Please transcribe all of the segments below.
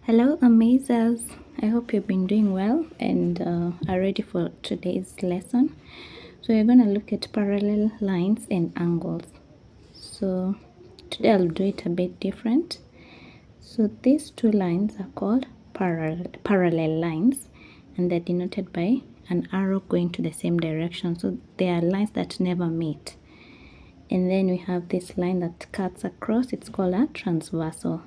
Hello, amazers. I hope you've been doing well and are ready for today's lesson. So we're going to look at parallel lines and angles. So today I'll do it a bit different. So these two lines are called parallel lines, and they're denoted by an arrow going to the same direction. So they are lines that never meet. And then we have this line that cuts across. It's called a transversal.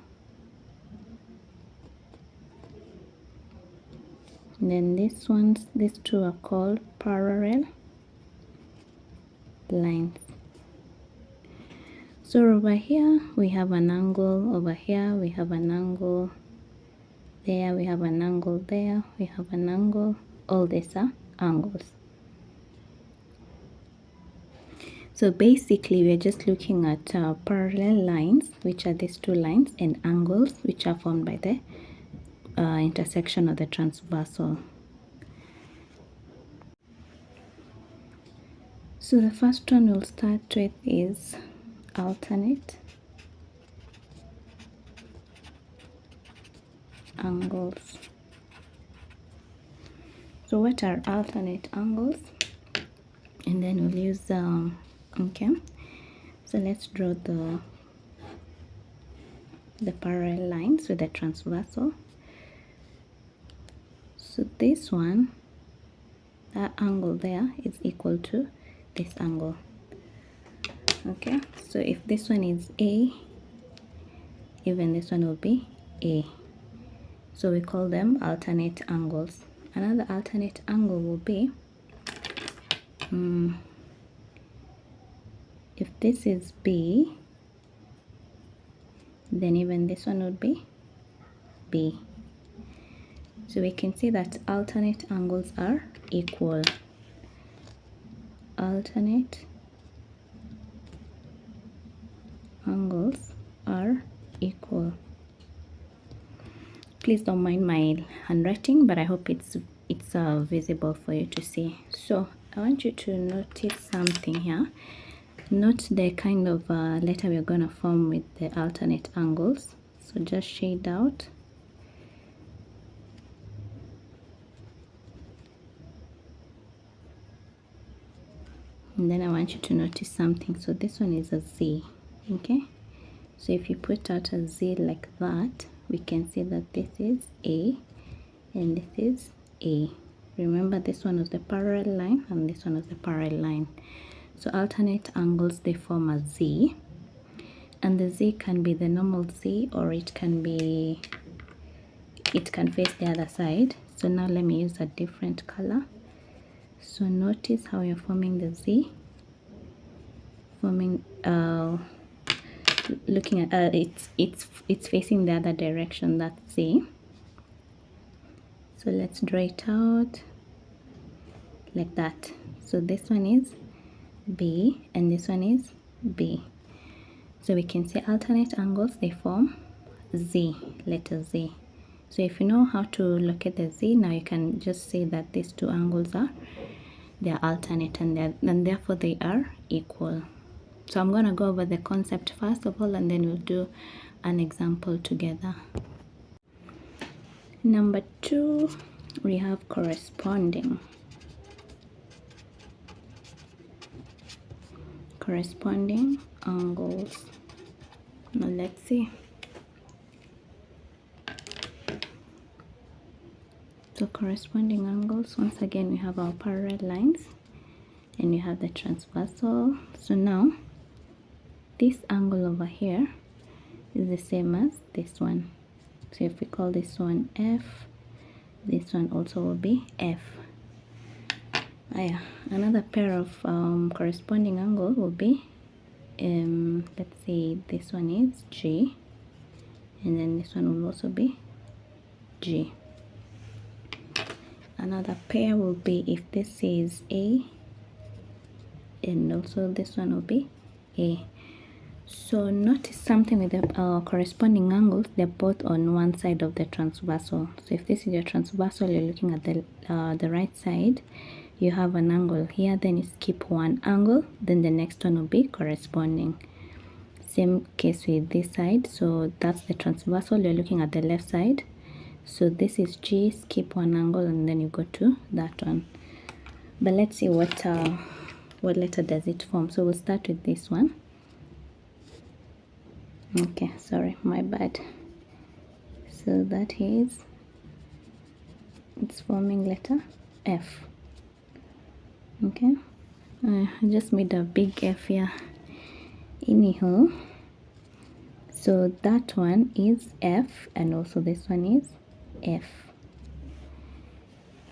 And then these two are called parallel lines. So over here we have an angle, over here we have an angle, there we have an angle, there we have an angle. All these are angles. So basically we're just looking at parallel lines, which are these two lines, and angles, which are formed by the intersection of the transversal. So the first one we'll start with is alternate angles. So what are alternate angles? And then we'll use okay, so let's draw the parallel lines with the transversal. So this one, that angle there is equal to this angle. Okay, so if this one is A, even this one will be A. So we call them alternate angles. Another alternate angle will be if this is B, then even this one would be B. So we can see that alternate angles are equal. Alternate angles are equal. Please don't mind my handwriting, but I hope it's visible for you to see. So I want you to notice something here. Note the kind of letter we're going to form with the alternate angles. So just shade out. And then I want you to notice something. So this one is a Z, okay? So if you put out a Z like that, we can see that this is A and this is A. Remember, this one is the parallel line and this one is the parallel line. So alternate angles, they form a Z, and the Z can be the normal Z, or it can face the other side. So now let me use a different color. So notice how you're forming the Z, forming looking at it's facing the other direction, that's Z. So let's draw it out like that. So this one is B and this one is B. So we can see alternate angles, they form Z, letter Z. So if you know how to locate the Z, now you can just say that these two angles they are alternate and therefore they are equal. So I'm going to go over the concept first of all, and then we'll do an example together. Number 2, we have corresponding angles. Now let's see. So corresponding angles, once again we have our parallel lines and we have the transversal. So now this angle over here is the same as this one. So if we call this one F, this one also will be F. Another pair of corresponding angle will be let's say this one is G, and then this one will also be G. Another pair will be if this is A, and also this one will be A. So notice something with the corresponding angles, they're both on one side of the transversal. So if this is your transversal, you're looking at the right side, you have an angle here, then you skip one angle, then the next one will be corresponding. Same case with this side. So that's the transversal, you're looking at the left side, So this is G, skip one angle and then you go to that one. But let's see what letter does it form. So we'll start with this one. Okay, sorry, my bad. So that is, it's forming letter F. Okay, I just made a big F here. Anyhow, so that one is F and also this one is F.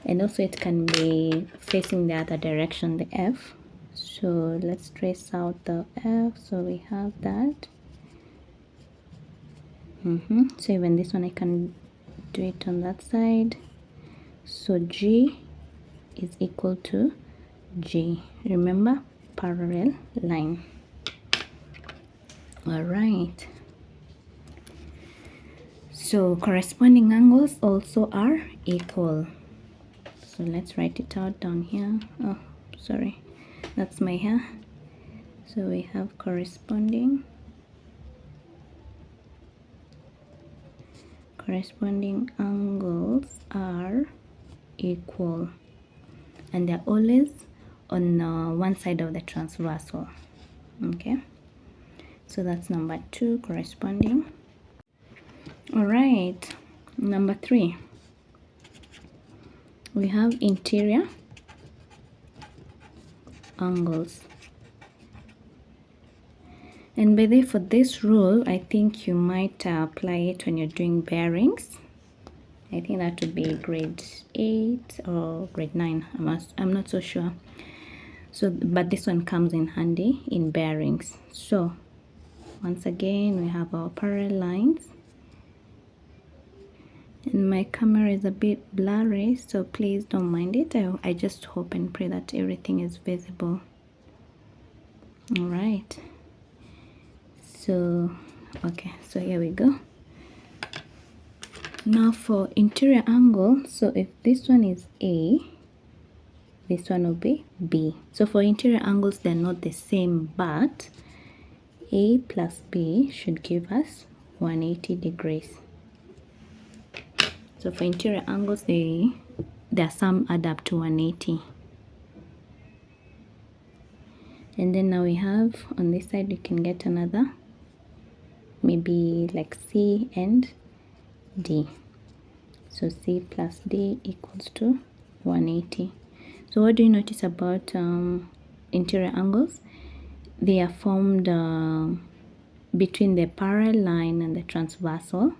And also it can be facing the other direction, the F. So let's trace out the F. So we have that. So even this one I can do it on that side. So G is equal to G. Remember, parallel line. All right. So corresponding angles also are equal. So let's write it out down here. Oh, sorry, that's my hair. So we have corresponding angles are equal, and they're always on one side of the transversal. Okay, so that's number 2, corresponding. All right, number 3, we have interior angles. And by the way, for this rule, I think you might apply it when you're doing bearings. I think that would be grade 8 or grade 9. I'm not so sure. So, but this one comes in handy in bearings. So, once again, we have our parallel lines. And my camera is a bit blurry, so please don't mind it. I just hope and pray that everything is visible. All right. So, okay, so here we go. Now for interior angle, so if this one is A, this one will be B. So for interior angles, they're not the same, but A plus B should give us 180 degrees. So for interior angles, their sum add up to 180. And then now we have on this side, you can get another, maybe like C and D. So C plus D equals to 180. So what do you notice about interior angles? They are formed between the parallel line and the transversal.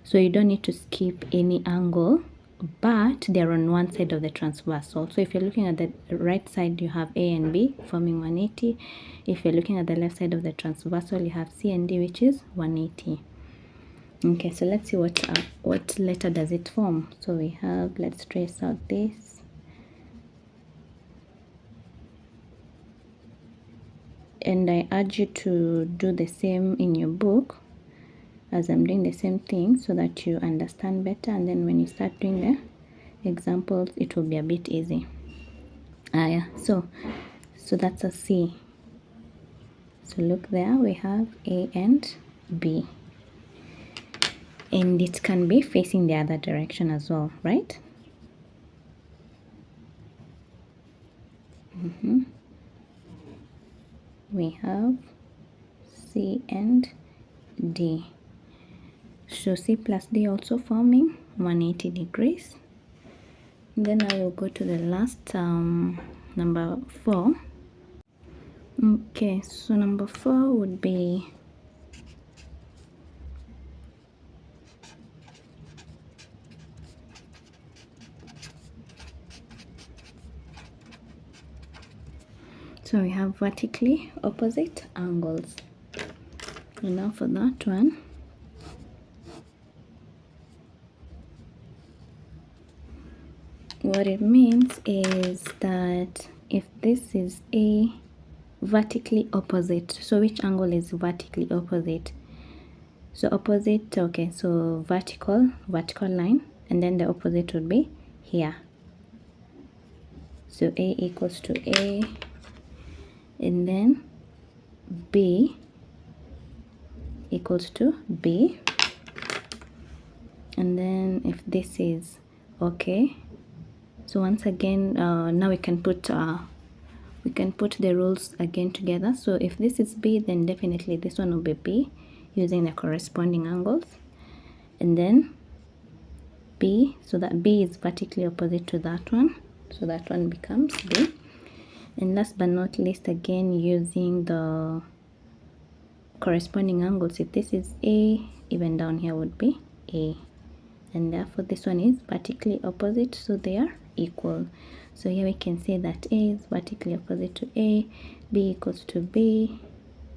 So you don't need to skip any angle, but they're on one side of the transversal. So if you're looking at the right side, you have A and B forming 180. If you're looking at the left side of the transversal, you have C and D, which is 180. Okay, so let's see what letter does it form. So we have, let's trace out this. And I urge you to do the same in your book as I'm doing the same thing, so that you understand better, and then when you start doing the examples, it will be a bit easy. Yeah, so that's a C. So look there, we have A and B. And it can be facing the other direction as well, right? We have C and D. So C plus D also forming 180 degrees. Then I will go to the last number 4. Okay, so number 4 would be so we have vertically opposite angles. And now for that one, what it means is that if this is a vertically opposite, so which angle is vertically opposite? So opposite, okay, so vertical line, and then the opposite would be here. So A equals to A, and then B equals to B, and then then if this is okay, so once again now we can put the rules again together. So if this is B, then definitely this one will be B using the corresponding angles, and then B, so that B is vertically opposite to that one, so that one becomes B. And last but not least, again using the corresponding angles, if this is A, even down here would be A, and therefore this one is vertically opposite, so they are equal. So here we can say that A is vertically opposite to A, B equals to B.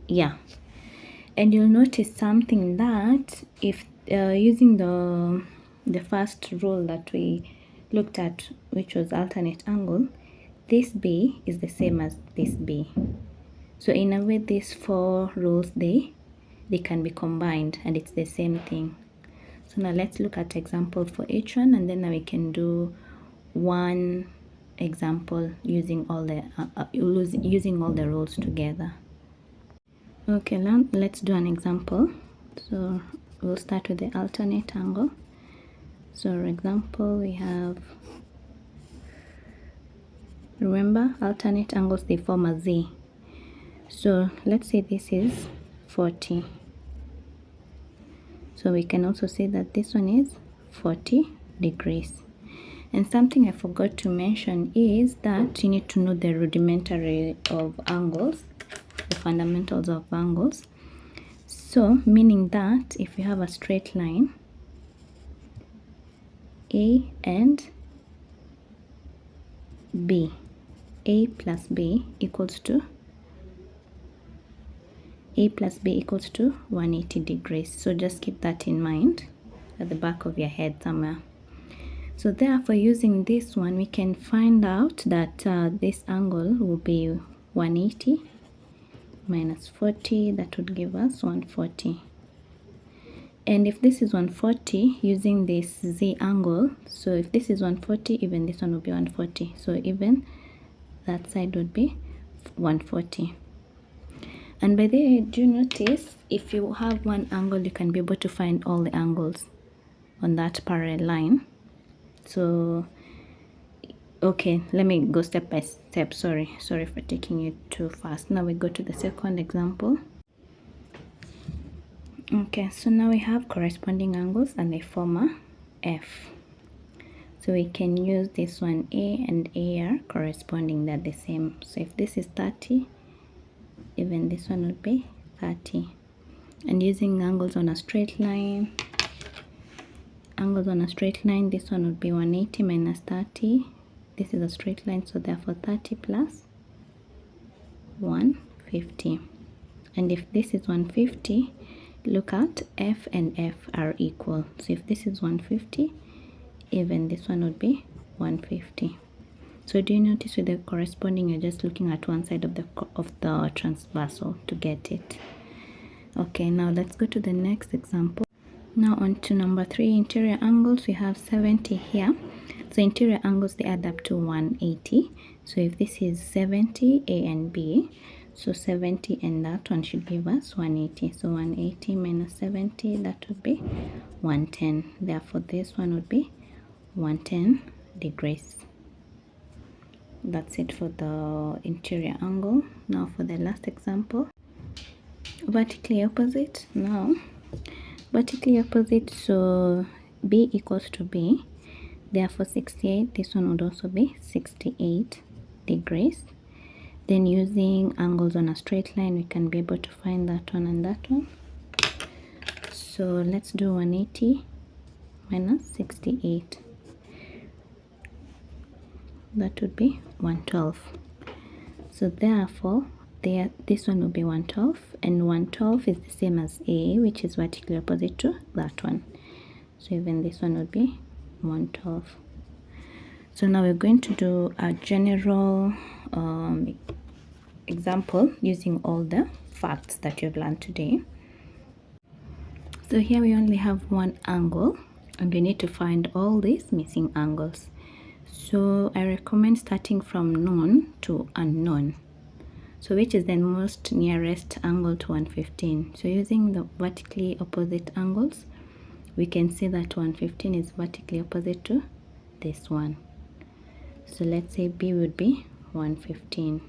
Yeah, and you'll notice something, that if using the first rule that we looked at, which was alternate angle, this B is the same as this B. So in a way, these four rules, they can be combined and it's the same thing. So now let's look at example for each one, and then now we can do one example using all the rules together. Okay, now let's do an example. So we'll start with the alternate angle. So for example, we have, remember, alternate angles, they form a Z. So let's say this is 40. So we can also say that this one is 40 degrees. And something I forgot to mention is that you need to know the rudimentary of angles, the fundamentals of angles. So meaning that if you have a straight line, A and B, A plus B equals to 180 degrees. So just keep that in mind at the back of your head somewhere. So therefore, using this one, we can find out that this angle will be 180 minus 40, that would give us 140. And if this is 140, using this Z angle, so if this is 140, even this one will be 140. So even that side would be 140. And by the way, do you notice, if you have one angle, you can be able to find all the angles on that parallel line. So okay, let me go step by step. Sorry for taking you too fast. Now we go to the second example. Okay, so now we have corresponding angles and they form a F. So we can use this one, A and A are corresponding, they're the same. So if this is 30, even this one would be 30. And using angles on a straight line, this one would be 180 minus 30. This is a straight line, so therefore 30 plus 150. And if this is 150, look at F and F are equal. So if this is 150, even this one would be 150. So do you notice with the corresponding, you're just looking at one side of the transversal to get it. Okay, now let's go to the next example. Now on to number 3, interior angles. We have 70 here. So interior angles, they add up to 180. So if this is 70, A and B, so 70 and that one should give us 180. So 180 minus 70, that would be 110. Therefore, this one would be 110 degrees. That's it for the interior angle. Now for the last example, vertically opposite. Now vertically opposite, so B equals to B, therefore 68, this one would also be 68 degrees. Then using angles on a straight line, we can be able to find that one and that one. So let's do 180 minus 68, that would be 112. So therefore this one will be 112, and 112 is the same as A, which is vertically opposite to that one. So even this one would be 112. So now we're going to do a general example using all the facts that you've learned today. So here we only have one angle, and we need to find all these missing angles. So I recommend starting from known to unknown. So which is the most nearest angle to 115? So using the vertically opposite angles, we can see that 115 is vertically opposite to this one. So let's say B would be 115.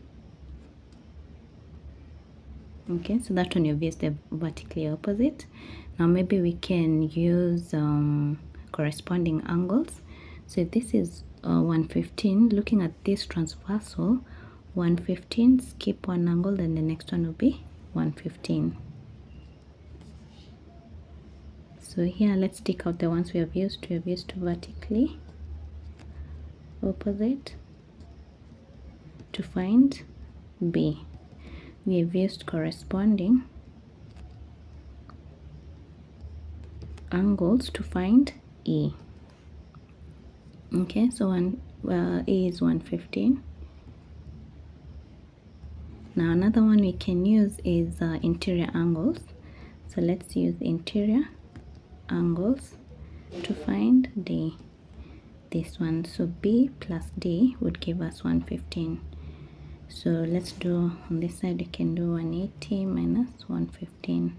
Okay, so that one you've used the vertically opposite. Now maybe we can use corresponding angles. So if this is 115, looking at this transversal, 115, skip one angle, then the next one will be 115. So here, let's take out the ones we have used. We have used vertically opposite to find B. We have used corresponding angles to find E. Okay, so E is 115. Now another one we can use is interior angles. So let's use interior angles to find D. This one, so B plus D would give us 115. So let's do on this side, you can do 180 minus 115.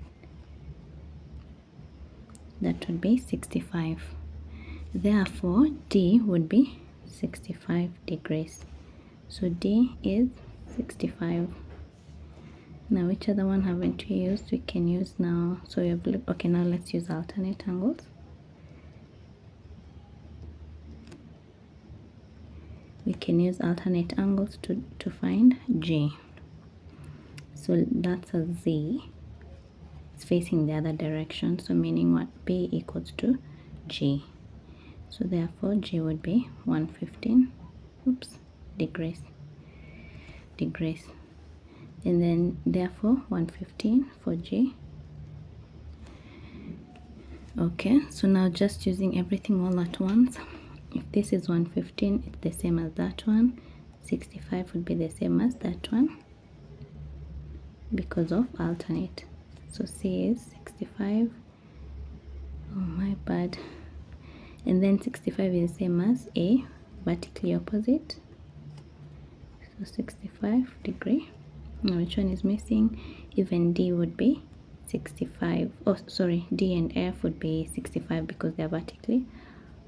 That would be 65. Therefore, D would be 65 degrees. So D is 65. Now, which other one haven't we used? We can use now. So we have, okay, now let's use alternate angles. We can use alternate angles to find G. So that's a Z. It's facing the other direction, so meaning what? B equals to G. So therefore G would be 115 degrees. And then therefore 115 for G. Okay, so now just using everything all at once. If this is 115, it's the same as that one. 65 would be the same as that one because of alternate. So C is 65. Oh, my bad. And then 65 is the same as A, vertically opposite. So 65 degree. Now which one is missing? Even D would be 65. Oh, sorry, D and F would be 65 because they are vertically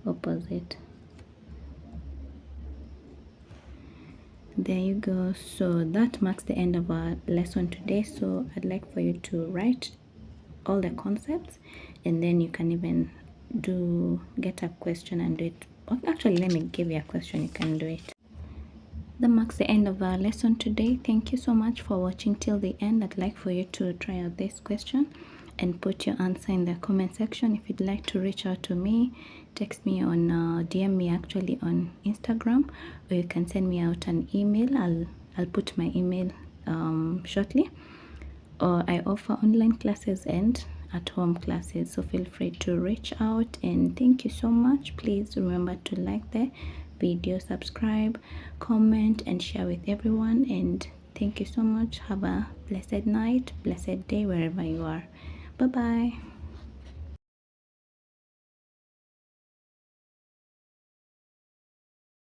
opposite. There you go. So that marks the end of our lesson today. So I'd like for you to write all the concepts, and then you can even get a question and do it. Actually, let me give you a question, you can do it. That marks the end of our lesson today. Thank you so much for watching till the end. I'd like for you to try out this question and put your answer in the comment section. If you'd like to reach out to me, text me on DM me actually on Instagram, or you can send me out an email. I'll put my email shortly. Or I offer online classes and at home classes, so feel free to reach out. And thank you so much. Please remember to like the video, subscribe, comment, and share with everyone. And thank you so much. Have a blessed night, blessed day wherever you are. Bye bye.